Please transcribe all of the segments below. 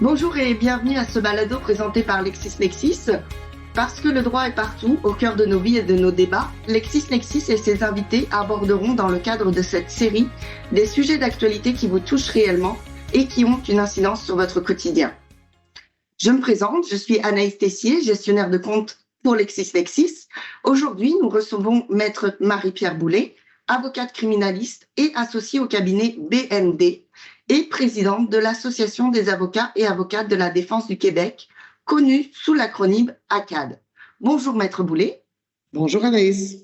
Bonjour et bienvenue à ce balado présenté par LexisNexis. Parce que le droit est partout, au cœur de nos vies et de nos débats, LexisNexis et ses invités aborderont dans le cadre de cette série des sujets d'actualité qui vous touchent réellement et qui ont une incidence sur votre quotidien. Je me présente, je suis Anaïs Tessier, gestionnaire de compte pour LexisNexis. Aujourd'hui, nous recevons Maître Marie-Pierre Boulet, avocate criminaliste et associée au cabinet BND et présidente de l'Association des avocats et avocates de la défense du Québec, connue sous l'acronyme ACAD. Bonjour Maître Boulet. Bonjour Anaïs.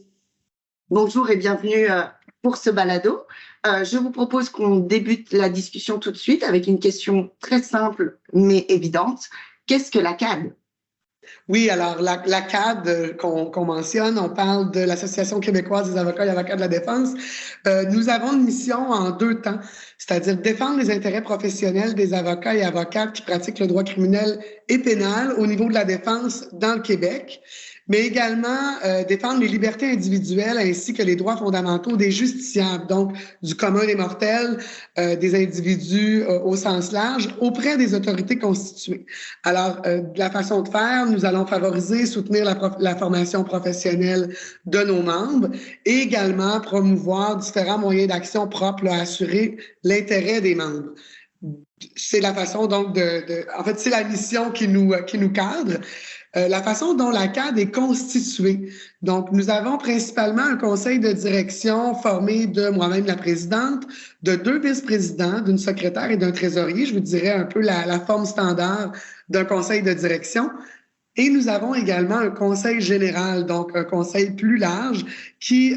Bonjour et bienvenue pour ce balado. Je vous propose qu'on débute la discussion tout de suite avec une question très simple mais évidente. Qu'est-ce que l'ACAD? Oui, alors l'ACAD qu'on mentionne, on parle de l'Association québécoise des avocats et avocats de la défense. Nous avons une mission en deux temps, c'est-à-dire défendre les intérêts professionnels des avocats et avocates qui pratiquent le droit criminel et pénal au niveau de la défense dans le Québec, mais également défendre les libertés individuelles ainsi que les droits fondamentaux des justiciables, donc du commun des mortels, des individus au sens large, auprès des autorités constituées. Alors, de la façon de faire, nous allons favoriser, soutenir la formation professionnelle de nos membres et également promouvoir différents moyens d'action propres à assurer l'intérêt des membres. C'est la façon donc en fait, c'est la mission qui nous cadre. La façon dont la CAD est constituée. Donc, nous avons principalement un conseil de direction formé de moi-même, la présidente, de 2 vice-présidents, d'une secrétaire et d'un trésorier. Je vous dirais un peu la forme standard d'un conseil de direction. Et nous avons également un conseil général, donc un conseil plus large qui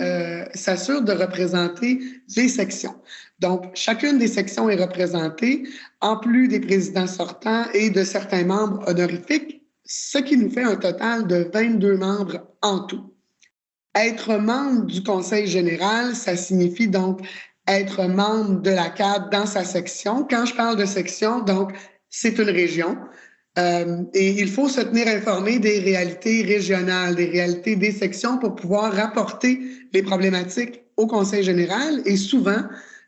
s'assure de représenter les sections. Donc, chacune des sections est représentée, en plus des présidents sortants et de certains membres honorifiques, ce qui nous fait un total de 22 membres en tout. Être membre du conseil général, ça signifie donc être membre de la CAD dans sa section. Quand je parle de section, donc, c'est une région. Et il faut se tenir informé des réalités régionales, des réalités des sections pour pouvoir rapporter les problématiques au conseil général et souvent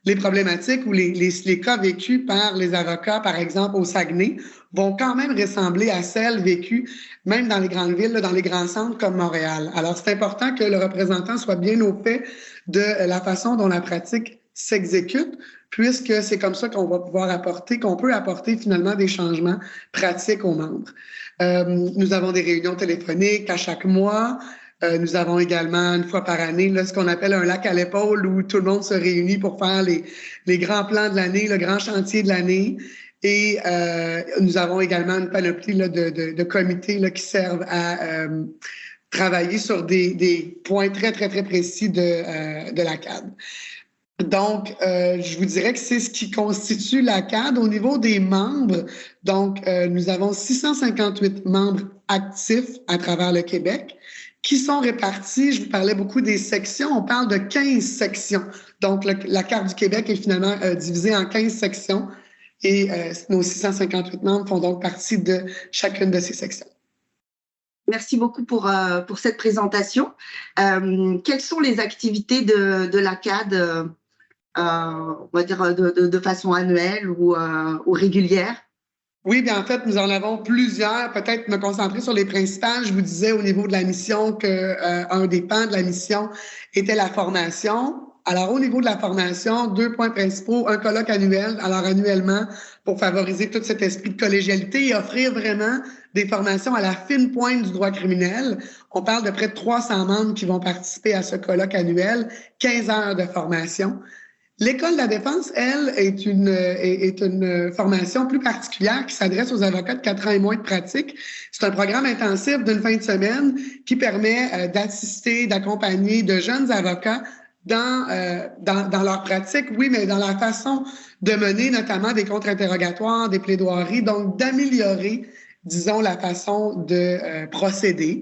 les problématiques ou les cas vécus par les avocats, par exemple au Saguenay, vont quand même ressembler à celles vécues même dans les grandes villes, dans les grands centres comme Montréal. Alors, c'est important que le représentant soit bien au fait de la façon dont la pratique s'exécute, puisque c'est comme ça qu'on va pouvoir qu'on peut apporter finalement des changements pratiques aux membres. Nous avons des réunions téléphoniques à chaque mois. Nous avons également une fois par année ce qu'on appelle un lac à l'épaule où tout le monde se réunit pour faire les grands plans de l'année, le grand chantier de l'année. Et nous avons également une panoplie de comités qui servent à travailler sur des points très, très, très précis de la CAD. Donc, je vous dirais que c'est ce qui constitue la CAD au niveau des membres. Donc, nous avons 658 membres actifs à travers le Québec qui sont répartis. Je vous parlais beaucoup des sections. On parle de 15 sections. Donc, la carte du Québec est finalement divisée en 15 sections et nos 658 membres font donc partie de chacune de ces sections. Merci beaucoup pour cette présentation. Quelles sont les activités de la CAD, on va dire de façon annuelle ou régulière? Oui, bien en fait, nous en avons plusieurs. Peut-être me concentrer sur les principales. Je vous disais au niveau de la mission qu'un des pans de la mission était la formation. Alors, au niveau de la formation, 2 points principaux, un colloque annuel, alors annuellement, pour favoriser tout cet esprit de collégialité et offrir vraiment des formations à la fine pointe du droit criminel. On parle de près de 300 membres qui vont participer à ce colloque annuel, 15 heures de formation. L'École de la défense, elle, est une formation plus particulière qui s'adresse aux avocats de 4 ans et moins de pratique. C'est un programme intensif d'une fin de semaine qui permet d'assister, d'accompagner de jeunes avocats dans leur pratique, oui, mais dans la façon de mener notamment des contre-interrogatoires, des plaidoiries, donc d'améliorer, disons, la façon de procéder.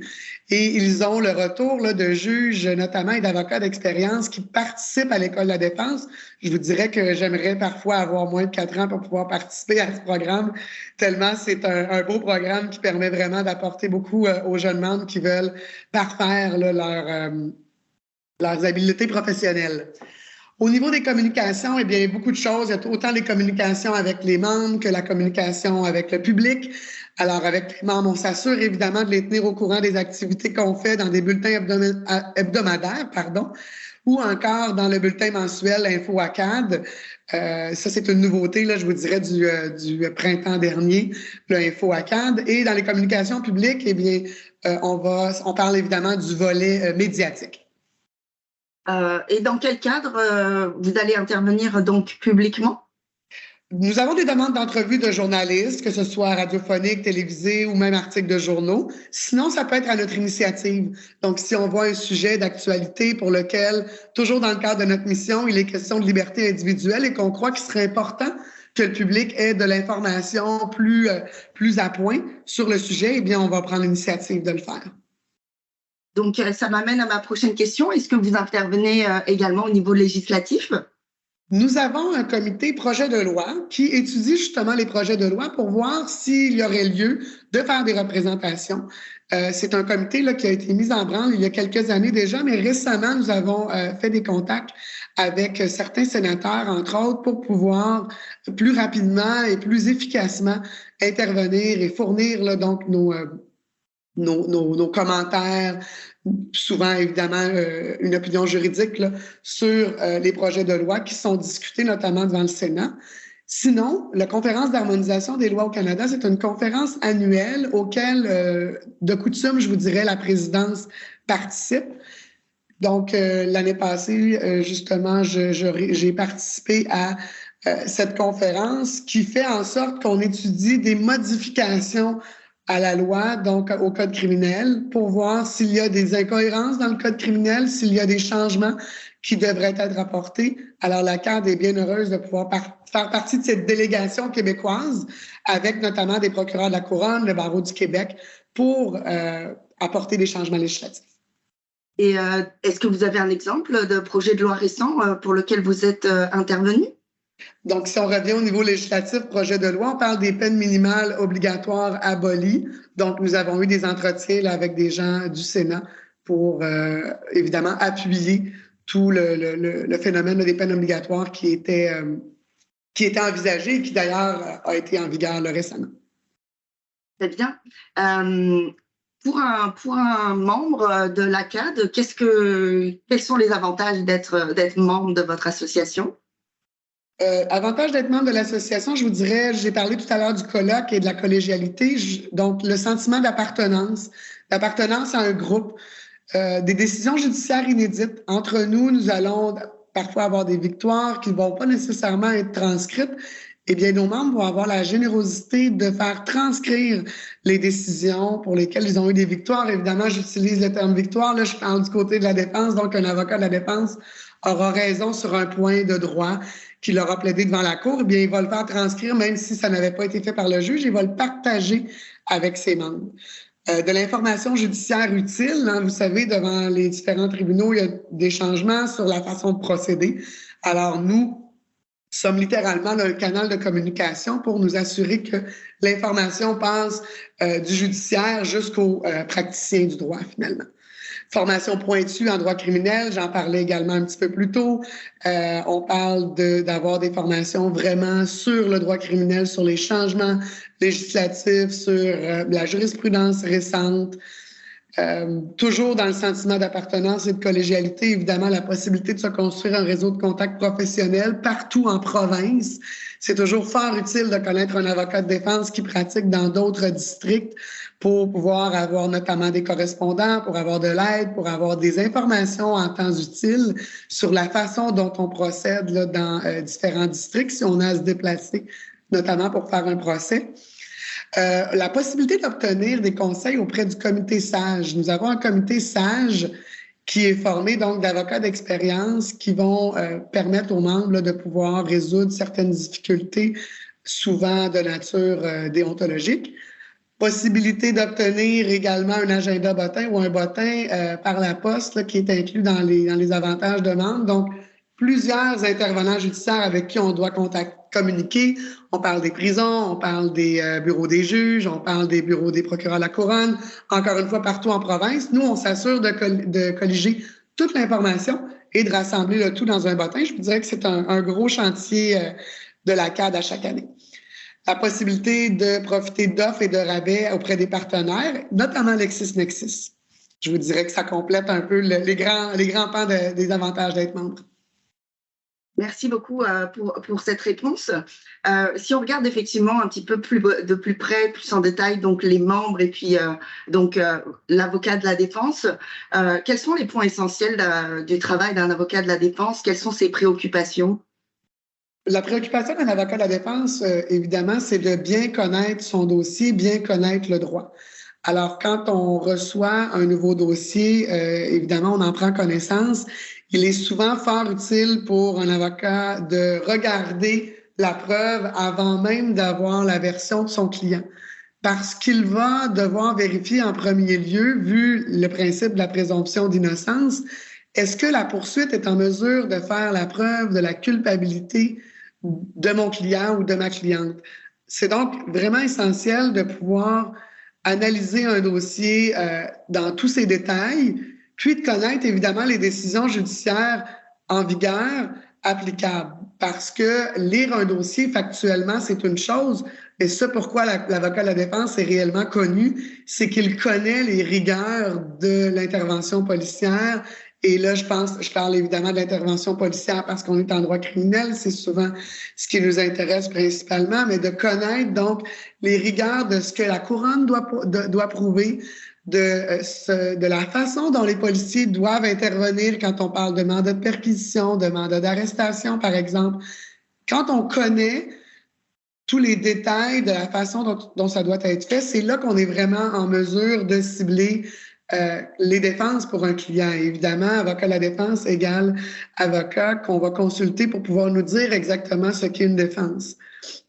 Et ils ont le retour de juges, notamment, et d'avocats d'expérience qui participent à l'École de la défense. Je vous dirais que j'aimerais parfois avoir moins de 4 ans pour pouvoir participer à ce programme, tellement c'est un beau programme qui permet vraiment d'apporter beaucoup aux jeunes membres qui veulent parfaire leurs habiletés professionnelles. Au niveau des communications, eh bien, beaucoup de choses. Il y a autant les communications avec les membres que la communication avec le public. Alors, avec les membres, on s'assure évidemment de les tenir au courant des activités qu'on fait dans des bulletins hebdomadaires, ou encore dans le bulletin mensuel Info ACAD. Ça, c'est une nouveauté, là, je vous dirais, du printemps dernier, le Info ACAD. Et dans les communications publiques, eh bien, on parle évidemment du volet médiatique. Et dans quel cadre vous allez intervenir donc publiquement? Nous avons des demandes d'entrevues de journalistes, que ce soit radiophonique, télévisé ou même articles de journaux. Sinon, ça peut être à notre initiative. Donc, si on voit un sujet d'actualité pour lequel, toujours dans le cadre de notre mission, il est question de liberté individuelle et qu'on croit qu'il serait important que le public ait de l'information plus à point sur le sujet, eh bien, on va prendre l'initiative de le faire. Donc, ça m'amène à ma prochaine question. Est-ce que vous intervenez également au niveau législatif? Nous avons un comité projet de loi qui étudie justement les projets de loi pour voir s'il y aurait lieu de faire des représentations. C'est un comité là, qui a été mis en branle il y a quelques années déjà, mais récemment, nous avons fait des contacts avec certains sénateurs, entre autres, pour pouvoir plus rapidement et plus efficacement intervenir et fournir là, donc nos commentaires, souvent évidemment une opinion juridique là, sur les projets de loi qui sont discutés notamment devant le Sénat. Sinon, la conférence d'harmonisation des lois au Canada, c'est une conférence annuelle auquel, de coutume, je vous dirais, la présidence participe. Donc, l'année passée, justement, j'ai participé à cette conférence qui fait en sorte qu'on étudie des modifications à la loi, donc au code criminel, pour voir s'il y a des incohérences dans le code criminel, s'il y a des changements qui devraient être apportés. Alors, la CAD est bien heureuse de pouvoir faire partie de cette délégation québécoise avec notamment des procureurs de la Couronne, le Barreau du Québec, pour apporter des changements législatifs. Et est-ce que vous avez un exemple de projet de loi récent pour lequel vous êtes intervenu? Donc, si on revient au niveau législatif, projet de loi, on parle des peines minimales obligatoires abolies. Donc, nous avons eu des entretiens là, avec des gens du Sénat pour, évidemment, appuyer tout le phénomène des peines obligatoires qui était envisagé et qui, d'ailleurs, a été en vigueur là, récemment. Très bien. Pour un membre de l'ACAD, quels sont les avantages d'être membre de votre association? Avantage d'être membre de l'association, je vous dirais, j'ai parlé tout à l'heure du colloque et de la collégialité, donc le sentiment d'appartenance à un groupe, des décisions judiciaires inédites. Entre nous, nous allons parfois avoir des victoires qui ne vont pas nécessairement être transcrites. Eh bien, nos membres vont avoir la générosité de faire transcrire les décisions pour lesquelles ils ont eu des victoires. Évidemment, j'utilise le terme victoire, là, je parle du côté de la défense, donc un avocat de la défense aura raison sur un point de droit qu'il aura plaidé devant la cour, eh bien, il va le faire transcrire, même si ça n'avait pas été fait par le juge, il va le partager avec ses membres. De l'information judiciaire utile, hein, vous savez, devant les différents tribunaux, il y a des changements sur la façon de procéder. Alors, nous sommes littéralement un canal de communication pour nous assurer que l'information passe du judiciaire jusqu'aux praticiens du droit, finalement. Formation pointue en droit criminel, j'en parlais également un petit peu plus tôt. On parle d'avoir des formations vraiment sur le droit criminel, sur les changements législatifs, sur la jurisprudence récente. Toujours dans le sentiment d'appartenance et de collégialité, évidemment, la possibilité de se construire un réseau de contacts professionnels partout en province. C'est toujours fort utile de connaître un avocat de défense qui pratique dans d'autres districts pour pouvoir avoir notamment des correspondants, pour avoir de l'aide, pour avoir des informations en temps utile sur la façon dont on procède là, dans différents districts, si on a à se déplacer, notamment pour faire un procès. La possibilité d'obtenir des conseils auprès du comité SAGE. Nous avons un comité SAGE qui est formé donc d'avocats d'expérience qui vont permettre aux membres là, de pouvoir résoudre certaines difficultés, souvent de nature déontologique. Possibilité d'obtenir également un agenda bottin ou un bottin par la poste là, qui est inclus dans les avantages de membres. Donc, plusieurs intervenants judiciaires avec qui on doit communiquer. On parle des prisons, on parle des bureaux des juges, on parle des bureaux des procureurs de la Couronne. Encore une fois, partout en province, nous, on s'assure de colliger toute l'information et de rassembler le tout dans un bottin. Je vous dirais que c'est un gros chantier de la CAD à chaque année. La possibilité de profiter d'offres et de rabais auprès des partenaires, notamment LexisNexis. Je vous dirais que ça complète un peu les grands pans des avantages d'être membre. Merci beaucoup pour cette réponse. Si on regarde effectivement un petit peu de plus près, plus en détail, donc les membres et puis l'avocat de la défense, quels sont les points essentiels du travail d'un avocat de la défense? Quelles sont ses préoccupations? La préoccupation d'un avocat de la défense, évidemment, c'est de bien connaître son dossier, bien connaître le droit. Alors, quand on reçoit un nouveau dossier, évidemment, on en prend connaissance. Il est souvent fort utile pour un avocat de regarder la preuve avant même d'avoir la version de son client, parce qu'il va devoir vérifier en premier lieu, vu le principe de la présomption d'innocence, est-ce que la poursuite est en mesure de faire la preuve de la culpabilité de mon client ou de ma cliente? C'est donc vraiment essentiel de pouvoir analyser un dossier dans tous ses détails, puis de connaître évidemment les décisions judiciaires en vigueur applicables. Parce que lire un dossier factuellement, c'est une chose, et ça, pourquoi l'avocat de la défense est réellement connu, c'est qu'il connaît les rigueurs de l'intervention policière. Et là, je parle évidemment de l'intervention policière parce qu'on est en droit criminel, c'est souvent ce qui nous intéresse principalement, mais de connaître donc les rigueurs de ce que la couronne doit prouver, de la façon dont les policiers doivent intervenir quand on parle de mandat de perquisition, de mandat d'arrestation, par exemple. Quand on connaît tous les détails de la façon dont ça doit être fait, c'est là qu'on est vraiment en mesure de cibler les défenses pour un client. Évidemment, avocat de la défense égale avocat qu'on va consulter pour pouvoir nous dire exactement ce qu'est une défense.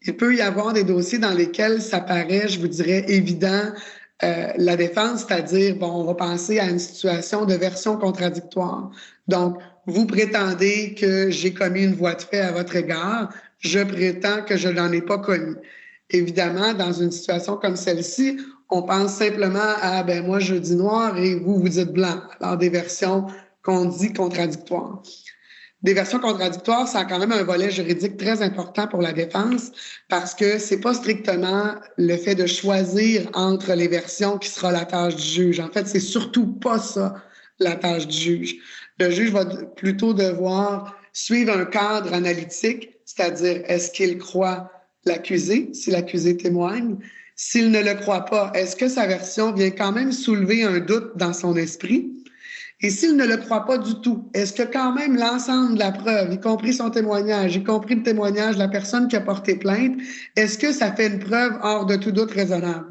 Il peut y avoir des dossiers dans lesquels ça paraît, je vous dirais, évident, la défense, c'est-à-dire, bon, on va penser à une situation de version contradictoire. Donc, vous prétendez que j'ai commis une voie de fait à votre égard, je prétends que je n'en ai pas commis. Évidemment, dans une situation comme celle-ci, on pense simplement à, ben moi, je dis noir et vous dites blanc. Alors, des versions qu'on dit contradictoires. Des versions contradictoires, ça a quand même un volet juridique très important pour la défense parce que c'est pas strictement le fait de choisir entre les versions qui sera la tâche du juge. En fait, c'est surtout pas ça, la tâche du juge. Le juge va plutôt devoir suivre un cadre analytique, c'est-à-dire est-ce qu'il croit l'accusé, si l'accusé témoigne. S'il ne le croit pas, est-ce que sa version vient quand même soulever un doute dans son esprit? Et s'il ne le croit pas du tout, est-ce que quand même l'ensemble de la preuve, y compris son témoignage, y compris le témoignage de la personne qui a porté plainte, est-ce que ça fait une preuve hors de tout doute raisonnable?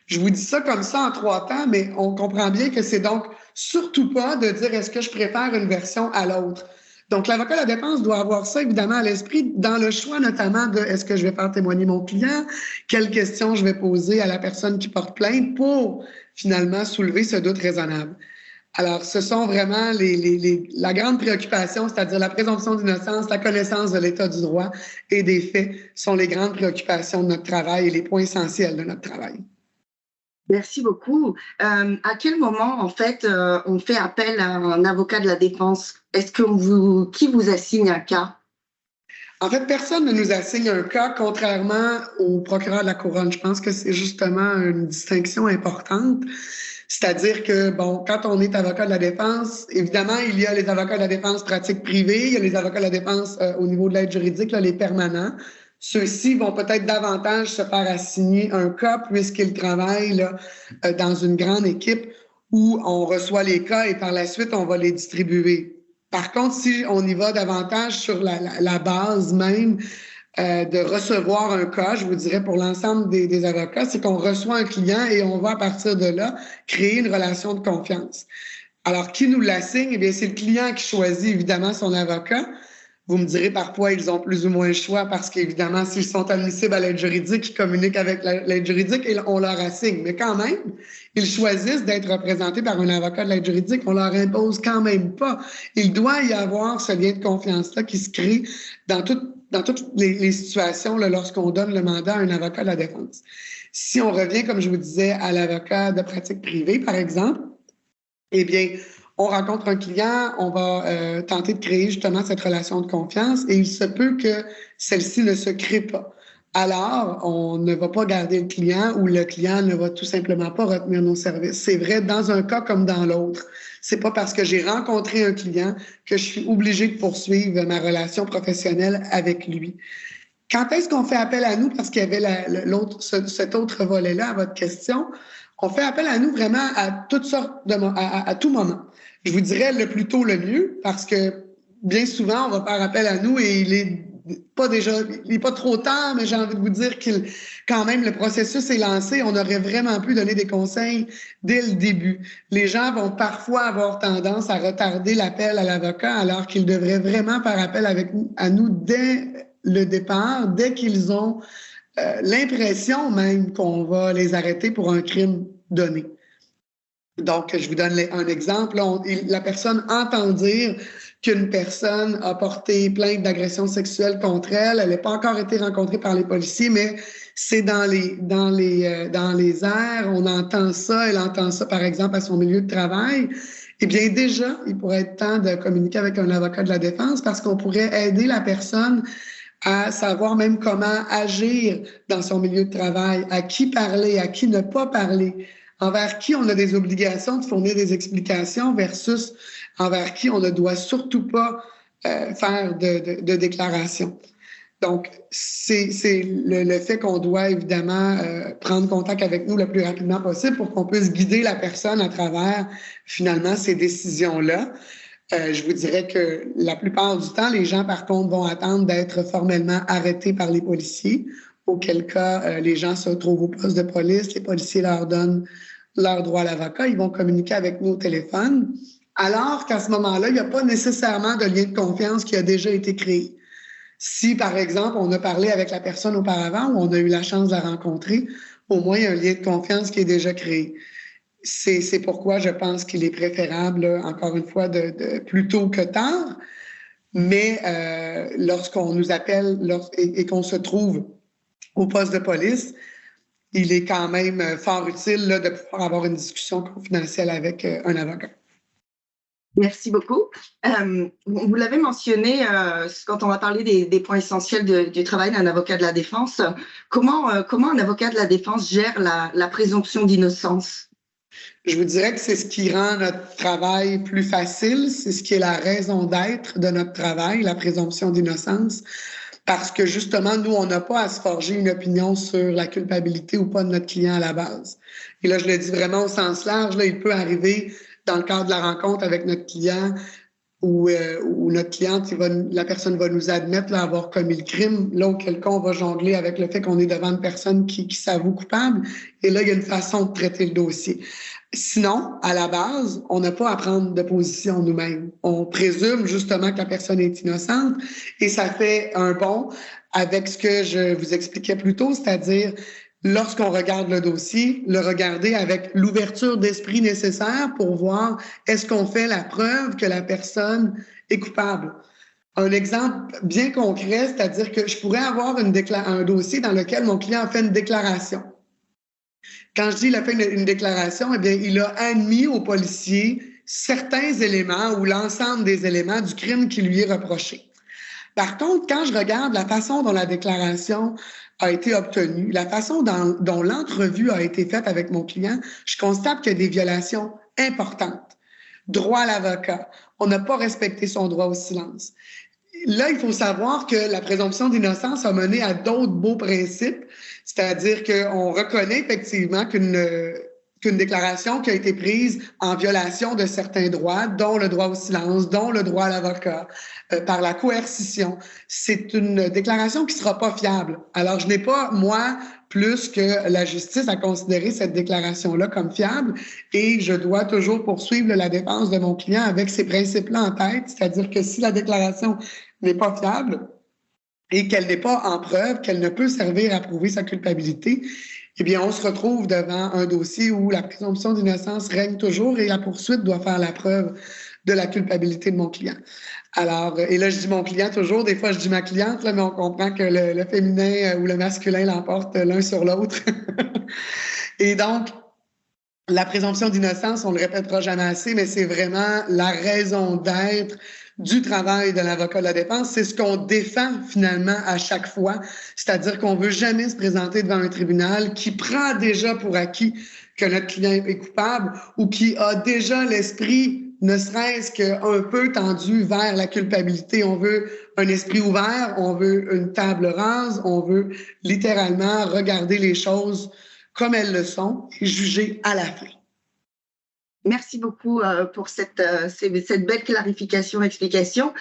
Je vous dis ça comme ça en 3 temps, mais on comprend bien que c'est donc surtout pas de dire est-ce que je préfère une version à l'autre. Donc, l'avocat de la défense doit avoir ça, évidemment, à l'esprit dans le choix, notamment de est-ce que je vais faire témoigner mon client, quelles questions je vais poser à la personne qui porte plainte pour, finalement, soulever ce doute raisonnable. Alors, ce sont vraiment la grande préoccupation, c'est-à-dire la présomption d'innocence, la connaissance de l'état du droit et des faits sont les grandes préoccupations de notre travail et les points essentiels de notre travail. Merci beaucoup. À quel moment, en fait, on fait appel à un avocat de la défense? Est-ce que qui vous assigne un cas? En fait, personne ne nous assigne un cas, contrairement au procureur de la Couronne. Je pense que c'est justement une distinction importante. C'est-à-dire que, bon, quand on est avocat de la défense, évidemment, il y a les avocats de la défense pratique privée, il y a les avocats de la défense au niveau de l'aide juridique, là, les permanents. Ceux-ci vont peut-être davantage se faire assigner un cas puisqu'ils travaillent là, dans une grande équipe où on reçoit les cas et par la suite, on va les distribuer. Par contre, si on y va davantage sur la base même de recevoir un cas, je vous dirais pour l'ensemble des avocats, c'est qu'on reçoit un client et on va à partir de là créer une relation de confiance. Alors, qui nous l'assigne? Eh bien, c'est le client qui choisit évidemment son avocat. Vous me direz, parfois, ils ont plus ou moins le choix parce qu'évidemment, s'ils sont admissibles à l'aide juridique, ils communiquent avec l'aide juridique et on leur assigne. Mais quand même, ils choisissent d'être représentés par un avocat de l'aide juridique. On leur impose quand même pas. Il doit y avoir ce lien de confiance-là qui se crée dans toutes les situations là, lorsqu'on donne le mandat à un avocat de la défense. Si on revient, comme je vous disais, à l'avocat de pratique privée, par exemple, eh bien, on rencontre un client, on va tenter de créer justement cette relation de confiance et il se peut que celle-ci ne se crée pas. Alors, on ne va pas garder le client ou le client ne va tout simplement pas retenir nos services. C'est vrai dans un cas comme dans l'autre. C'est pas parce que j'ai rencontré un client que je suis obligée de poursuivre ma relation professionnelle avec lui. Quand est-ce qu'on fait appel à nous? Parce qu'il y avait cet autre volet-là à votre question. On fait appel à nous vraiment à toutes sortes à tout moment. Je vous dirais le plus tôt le mieux, parce que bien souvent, on va faire appel à nous et il est pas trop tard, mais j'ai envie de vous dire quand même, le processus est lancé. On aurait vraiment pu donner des conseils dès le début. Les gens vont parfois avoir tendance à retarder l'appel à l'avocat alors qu'ils devraient vraiment faire appel à nous dès le départ, dès qu'ils ont l'impression même qu'on va les arrêter pour un crime donné. Donc, je vous donne un exemple. Là, la personne entend dire qu'une personne a porté plainte d'agression sexuelle contre elle. Elle n'a pas encore été rencontrée par les policiers, mais c'est dans les airs. On entend ça. Elle entend ça, par exemple, à son milieu de travail. Eh bien, déjà, il pourrait être temps de communiquer avec un avocat de la défense parce qu'on pourrait aider la personne à savoir même comment agir dans son milieu de travail, à qui parler, à qui ne pas parler, envers qui on a des obligations de fournir des explications versus envers qui on ne doit surtout pas faire de déclarations. Donc, c'est le fait qu'on doit évidemment prendre contact avec nous le plus rapidement possible pour qu'on puisse guider la personne à travers finalement ces décisions-là. Je vous dirais que la plupart du temps, les gens, par contre, vont attendre d'être formellement arrêtés par les policiers, auquel cas les gens se trouvent au poste de police, les policiers leur donnent leur droit à l'avocat, ils vont communiquer avec nous au téléphone, alors qu'à ce moment-là, il n'y a pas nécessairement de lien de confiance qui a déjà été créé. Si, par exemple, on a parlé avec la personne auparavant ou on a eu la chance de la rencontrer, au moins, il y a un lien de confiance qui est déjà créé. C'est pourquoi je pense qu'il est préférable, là, encore une fois, de plus tôt que tard. Mais lorsqu'on nous appelle et qu'on se trouve au poste de police, il est quand même fort utile là, de pouvoir avoir une discussion confidentielle avec un avocat. Merci beaucoup. Vous l'avez mentionné quand on va parler des points essentiels du travail d'un avocat de la défense. Comment un avocat de la défense gère la présomption d'innocence? Je vous dirais que c'est ce qui rend notre travail plus facile, c'est ce qui est la raison d'être de notre travail, la présomption d'innocence, parce que justement, nous, on n'a pas à se forger une opinion sur la culpabilité ou pas de notre client à la base. Et là, je le dis vraiment au sens large, là, il peut arriver dans le cadre de la rencontre avec notre client où notre cliente, la personne va nous admettre là, avoir commis le crime. Là, auquel cas, on va jongler avec le fait qu'on est devant une personne qui s'avoue coupable. Et là, il y a une façon de traiter le dossier. Sinon, à la base, on n'a pas à prendre de position nous-mêmes. On présume justement que la personne est innocente et ça fait un pont avec ce que je vous expliquais plus tôt, c'est-à-dire lorsqu'on regarde le dossier, le regarder avec l'ouverture d'esprit nécessaire pour voir est-ce qu'on fait la preuve que la personne est coupable. Un exemple bien concret, c'est-à-dire que je pourrais avoir un dossier dans lequel mon client a fait une déclaration. Quand je dis il a fait une déclaration, eh bien, il a admis au policier certains éléments ou l'ensemble des éléments du crime qui lui est reproché. Par contre, quand je regarde la façon dont la déclaration a été obtenue, la façon dont l'entrevue a été faite avec mon client, je constate qu'il y a des violations importantes. Droit à l'avocat. On n'a pas respecté son droit au silence. Là, il faut savoir que la présomption d'innocence a mené à d'autres beaux principes, c'est-à-dire qu'on reconnaît effectivement qu'une déclaration qui a été prise en violation de certains droits, dont le droit au silence, dont le droit à l'avocat, par la coercition, c'est une déclaration qui ne sera pas fiable. Alors, je n'ai pas, moi, plus que la justice à considérer cette déclaration-là comme fiable et je dois toujours poursuivre la défense de mon client avec ces principes-là en tête, c'est-à-dire que si la déclaration n'est pas fiable et qu'elle n'est pas en preuve, qu'elle ne peut servir à prouver sa culpabilité, eh bien, on se retrouve devant un dossier où la présomption d'innocence règne toujours et la poursuite doit faire la preuve de la culpabilité de mon client. Alors, et là, je dis mon client toujours, des fois, je dis ma cliente, là, mais on comprend que le féminin ou le masculin l'emporte l'un sur l'autre. Et donc, La présomption d'innocence, on le répétera jamais assez, mais c'est vraiment la raison d'être du travail de l'avocat de la défense. C'est ce qu'on défend finalement à chaque fois, c'est-à-dire qu'on veut jamais se présenter devant un tribunal qui prend déjà pour acquis que notre client est coupable ou qui a déjà l'esprit, ne serait-ce qu'un peu tendu vers la culpabilité. On veut un esprit ouvert, on veut une table rase, on veut littéralement regarder les choses comme elles le sont et juger à la fin. Merci beaucoup pour cette belle clarification, explication.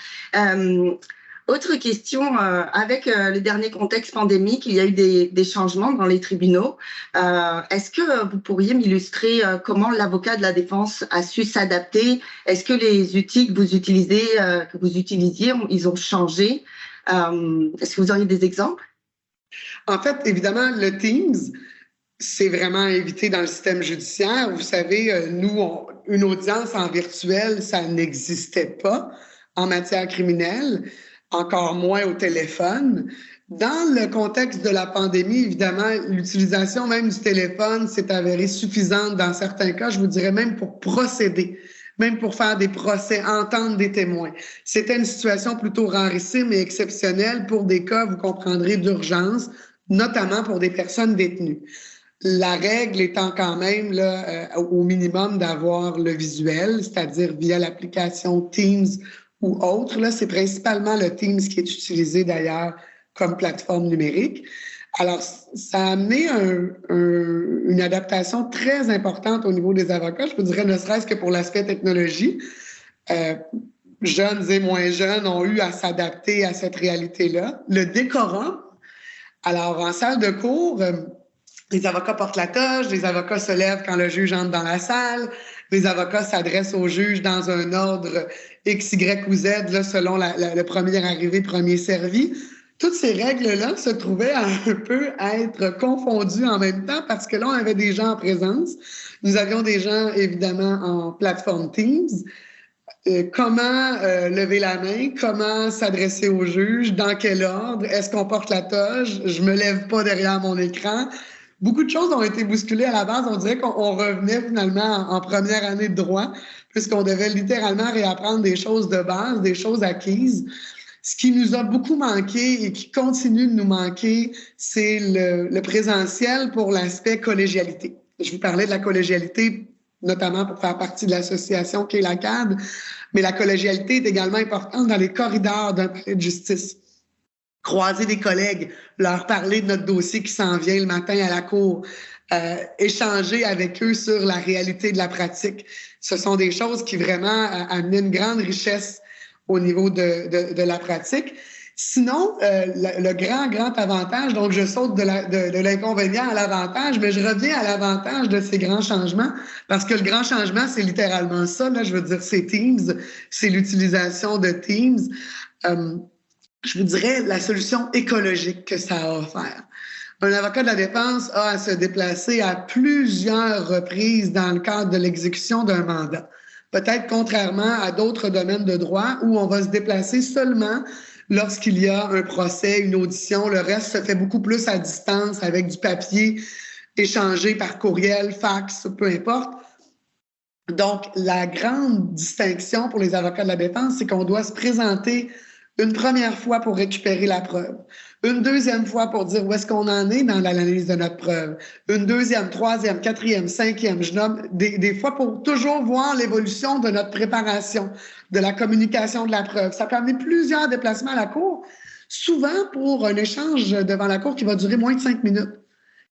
Autre question, avec le dernier contexte pandémique, il y a eu des changements dans les tribunaux. Est-ce que vous pourriez m'illustrer comment l'avocat de la défense a su s'adapter? Est-ce que les outils que vous utilisiez, ils ont changé? Est-ce que vous auriez des exemples? En fait, évidemment, le Teams, c'est vraiment évité dans le système judiciaire. Vous savez, nous, une audience en virtuel, ça n'existait pas en matière criminelle, encore moins au téléphone. Dans le contexte de la pandémie, évidemment, l'utilisation même du téléphone s'est avérée suffisante dans certains cas, je vous dirais même pour procéder, même pour faire des procès, entendre des témoins. C'était une situation plutôt rarissime et exceptionnelle pour des cas, vous comprendrez, d'urgence, notamment pour des personnes détenues. La règle étant quand même là, au minimum d'avoir le visuel, c'est-à-dire via l'application Teams ou autre. Là, c'est principalement le Teams qui est utilisé d'ailleurs comme plateforme numérique. Alors, ça a amené une adaptation très importante au niveau des avocats. Je vous dirais, ne serait-ce que pour l'aspect technologie. Jeunes et moins jeunes ont eu à s'adapter à cette réalité-là. Le décorum. Alors, en salle de cours, les avocats portent la toge, les avocats se lèvent quand le juge entre dans la salle, les avocats s'adressent au juge dans un ordre X, Y ou Z, là, selon le premier arrivé, premier servi. Toutes ces règles-là se trouvaient à un peu être confondues en même temps parce que là, on avait des gens en présence. Nous avions des gens, évidemment, en plateforme Teams. Comment lever la main, comment s'adresser au juge, dans quel ordre, est-ce qu'on porte la toge, je me lève pas derrière mon écran. Beaucoup de choses ont été bousculées à la base. On dirait qu'on revenait finalement en première année de droit, puisqu'on devait littéralement réapprendre des choses de base, des choses acquises. Ce qui nous a beaucoup manqué et qui continue de nous manquer, c'est le présentiel pour l'aspect collégialité. Je vous parlais de la collégialité, notamment pour faire partie de l'association qu'est la CAD, mais la collégialité est également importante dans les corridors d'un palais de justice. Croiser des collègues, leur parler de notre dossier qui s'en vient le matin à la cour, échanger avec eux sur la réalité de la pratique. Ce sont des choses qui vraiment amenaient une grande richesse au niveau de la pratique. Sinon, le grand avantage, donc je saute de l'inconvénient à l'avantage, mais je reviens à l'avantage de ces grands changements, parce que le grand changement, c'est littéralement ça, là, je veux dire, c'est Teams, c'est l'utilisation de Teams. Je vous dirais la solution écologique que ça a offert. Un avocat de la défense a à se déplacer à plusieurs reprises dans le cadre de l'exécution d'un mandat. Peut-être contrairement à d'autres domaines de droit où on va se déplacer seulement lorsqu'il y a un procès, une audition. Le reste se fait beaucoup plus à distance avec du papier échangé par courriel, fax, peu importe. Donc, la grande distinction pour les avocats de la défense, c'est qu'on doit se présenter une première fois pour récupérer la preuve, une deuxième fois pour dire où est-ce qu'on en est dans l'analyse de notre preuve, une deuxième, troisième, quatrième, cinquième, je nomme des fois pour toujours voir l'évolution de notre préparation, de la communication de la preuve. Ça peut amener plusieurs déplacements à la cour, souvent pour un échange devant la cour qui va durer moins de 5 minutes.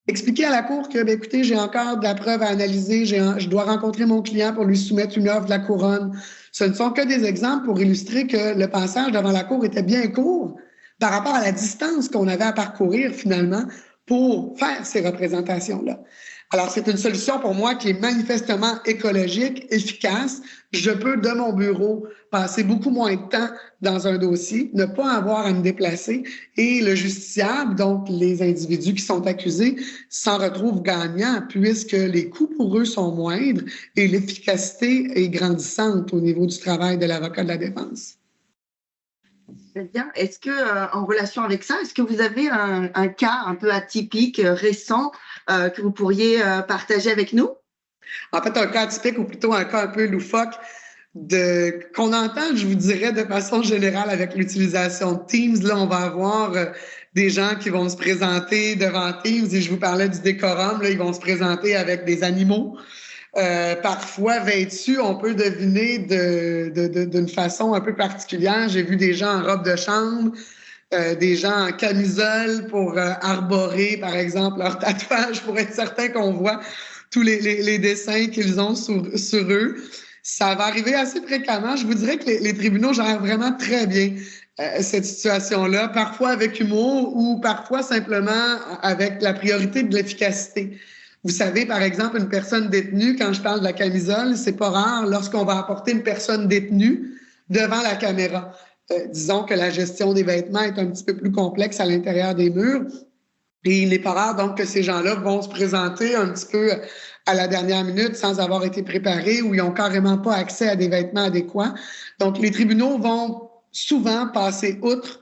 Expliquer à la cour que, bien, écoutez, j'ai encore de la preuve à analyser, je dois rencontrer mon client pour lui soumettre une offre de la couronne. Ce ne sont que des exemples pour illustrer que le passage devant la cour était bien court par rapport à la distance qu'on avait à parcourir finalement pour faire ces représentations-là. Alors, c'est une solution pour moi qui est manifestement écologique, efficace. Je peux, de mon bureau, passer beaucoup moins de temps dans un dossier, ne pas avoir à me déplacer et le justiciable, donc les individus qui sont accusés, s'en retrouvent gagnants puisque les coûts pour eux sont moindres et l'efficacité est grandissante au niveau du travail de l'avocat de la défense. Très bien. Est-ce que, en relation avec ça, est-ce que vous avez un cas un peu atypique, récent, que vous pourriez partager avec nous? En fait, un cas atypique ou plutôt un cas un peu loufoque qu'on entend, je vous dirais, de façon générale avec l'utilisation de Teams. Là, on va avoir des gens qui vont se présenter devant Teams et je vous parlais du décorum, là, ils vont se présenter avec des animaux. Parfois vêtus, on peut deviner d'une façon un peu particulière. J'ai vu des gens en robe de chambre, des gens en camisole pour arborer, par exemple, leur tatouage pour être certain qu'on voit tous les dessins qu'ils ont sur eux. Ça va arriver assez fréquemment. Je vous dirais que les tribunaux gèrent vraiment très bien cette situation-là, parfois avec humour ou parfois simplement avec la priorité de l'efficacité. Vous savez, par exemple, une personne détenue, quand je parle de la camisole, c'est pas rare lorsqu'on va apporter une personne détenue devant la caméra. Disons que la gestion des vêtements est un petit peu plus complexe à l'intérieur des murs. Et il n'est pas rare donc que ces gens-là vont se présenter un petit peu à la dernière minute sans avoir été préparés ou ils n'ont carrément pas accès à des vêtements adéquats. Donc, les tribunaux vont souvent passer outre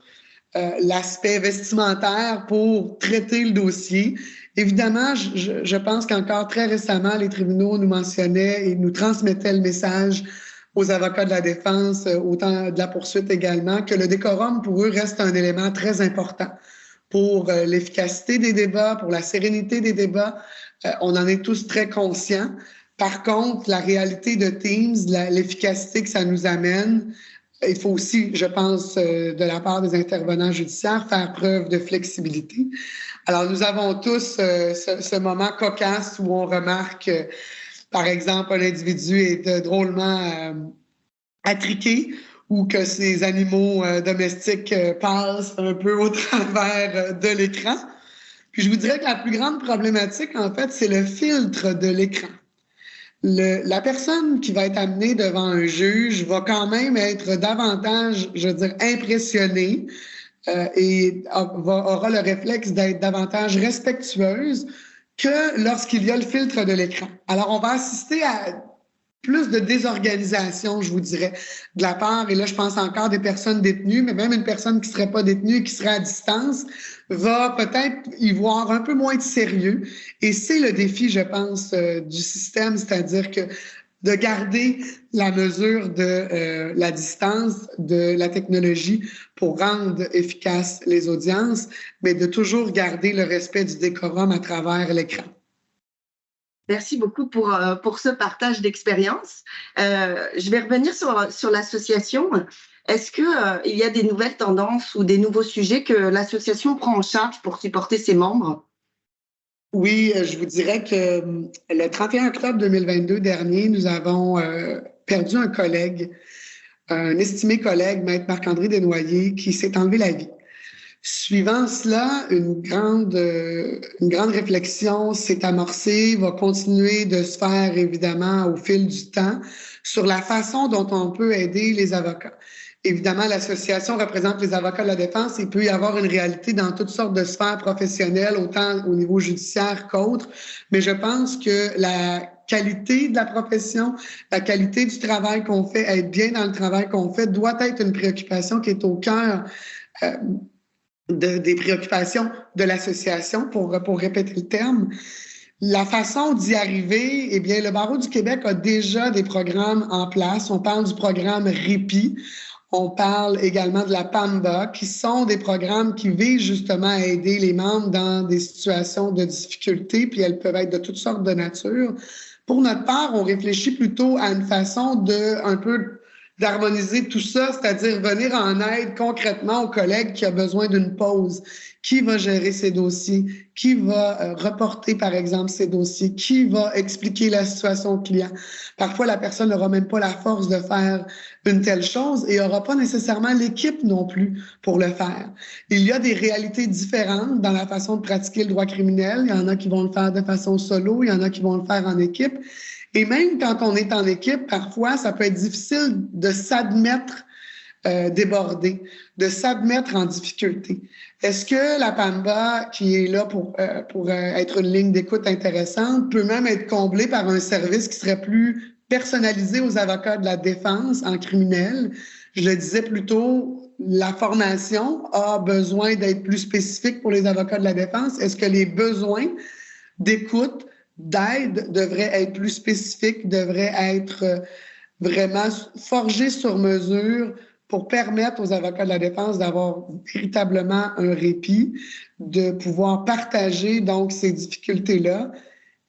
l'aspect vestimentaire pour traiter le dossier. Évidemment, je pense qu'encore très récemment, les tribunaux nous mentionnaient et nous transmettaient le message aux avocats de la défense, autant de la poursuite également, que le décorum pour eux reste un élément très important pour l'efficacité des débats, pour la sérénité des débats. On en est tous très conscients. Par contre, la réalité de Teams, l'efficacité que ça nous amène, il faut aussi, je pense, de la part des intervenants judiciaires, faire preuve de flexibilité. Alors, nous avons tous ce moment cocasse où on remarque, par exemple, un individu est drôlement attriqué ou que ces animaux domestiques passent un peu au travers de l'écran. Puis je vous dirais que la plus grande problématique, en fait, c'est le filtre de l'écran. La personne qui va être amenée devant un juge va quand même être davantage, je veux dire, impressionnée et aura le réflexe d'être davantage respectueuse que lorsqu'il y a le filtre de l'écran. Alors, on va assister à plus de désorganisation, je vous dirais, de la part, et là, je pense encore des personnes détenues, mais même une personne qui ne serait pas détenue, qui serait à distance, va peut-être y voir un peu moins de sérieux. Et c'est le défi, je pense, du système, c'est-à-dire que de garder la mesure de la distance de la technologie pour rendre efficaces les audiences, mais de toujours garder le respect du décorum à travers l'écran. Merci beaucoup pour ce partage d'expérience. Je vais revenir sur l'association. Est-ce qu'il y a des nouvelles tendances ou des nouveaux sujets que l'association prend en charge pour supporter ses membres? Oui, je vous dirais que le 31 octobre 2022 dernier, nous avons perdu un collègue, un estimé collègue, Maître Marc-André Desnoyers, qui s'est enlevé la vie. Suivant cela, une grande réflexion s'est amorcée, va continuer de se faire évidemment au fil du temps sur la façon dont on peut aider les avocats. Évidemment, l'association représente les avocats de la défense. Il peut y avoir une réalité dans toutes sortes de sphères professionnelles, autant au niveau judiciaire qu'autre. Mais je pense que la qualité de la profession, la qualité du travail qu'on fait, être bien dans le travail qu'on fait, doit être une préoccupation qui est au cœur des préoccupations de l'association, pour répéter le terme. La façon d'y arriver, eh bien, le Barreau du Québec a déjà des programmes en place. On parle du programme RIPI. On parle également de la PAMBA, qui sont des programmes qui visent justement à aider les membres dans des situations de difficulté, puis elles peuvent être de toutes sortes de nature. Pour notre part, on réfléchit plutôt à une façon d'harmoniser tout ça, c'est-à-dire venir en aide concrètement au collègue qui a besoin d'une pause. Qui va gérer ses dossiers? Qui va reporter, par exemple, ses dossiers? Qui va expliquer la situation au client? Parfois, la personne n'aura même pas la force de faire une telle chose et n'aura pas nécessairement l'équipe non plus pour le faire. Il y a des réalités différentes dans la façon de pratiquer le droit criminel. Il y en a qui vont le faire de façon solo, il y en a qui vont le faire en équipe. Et même quand on est en équipe, parfois, ça peut être difficile de s'admettre débordé, de s'admettre en difficulté. Est-ce que la PAMBA, qui est là pour être une ligne d'écoute intéressante, peut même être comblée par un service qui serait plus personnalisé aux avocats de la défense en criminel? Je le disais plus tôt, la formation a besoin d'être plus spécifique pour les avocats de la défense. Est-ce que les besoins d'écoute d'aide devrait être plus spécifique, devrait être vraiment forgé sur mesure pour permettre aux avocats de la défense d'avoir véritablement un répit, de pouvoir partager donc ces difficultés-là.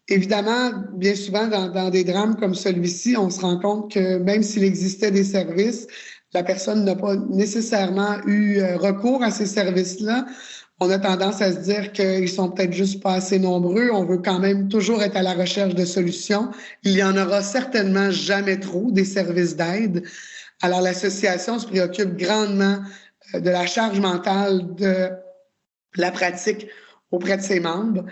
Évidemment, bien souvent, dans des drames comme celui-ci, on se rend compte que même s'il existait des services, la personne n'a pas nécessairement eu recours à ces services-là. On a tendance à se dire qu'ils sont peut-être juste pas assez nombreux. On veut quand même toujours être à la recherche de solutions. Il y en aura certainement jamais trop des services d'aide. Alors, l'association se préoccupe grandement de la charge mentale de la pratique auprès de ses membres.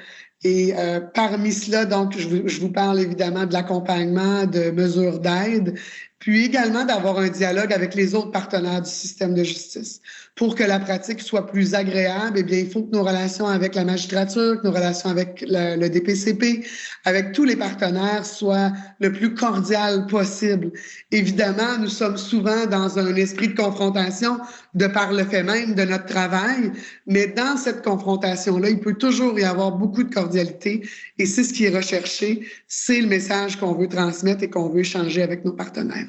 Et parmi cela, donc, je vous parle évidemment de l'accompagnement, de mesures d'aide, puis également d'avoir un dialogue avec les autres partenaires du système de justice. Pour que la pratique soit plus agréable, eh bien, il faut que nos relations avec la magistrature, que nos relations avec le DPCP, avec tous les partenaires soient le plus cordiales possible. Évidemment, nous sommes souvent dans un esprit de confrontation de par le fait même de notre travail, mais dans cette confrontation-là, il peut toujours y avoir beaucoup de cordialité et c'est ce qui est recherché, c'est le message qu'on veut transmettre et qu'on veut échanger avec nos partenaires.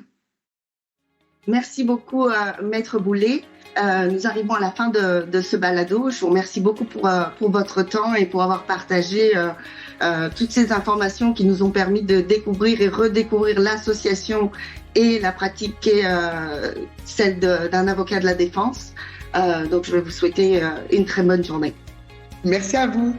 Merci beaucoup, Maître Boulet. Nous arrivons à la fin de ce balado. Je vous remercie beaucoup pour votre temps et pour avoir partagé toutes ces informations qui nous ont permis de découvrir et redécouvrir l'association et la pratique qui est celle d'un avocat de la défense. Donc, je vais vous souhaiter une très bonne journée. Merci à vous.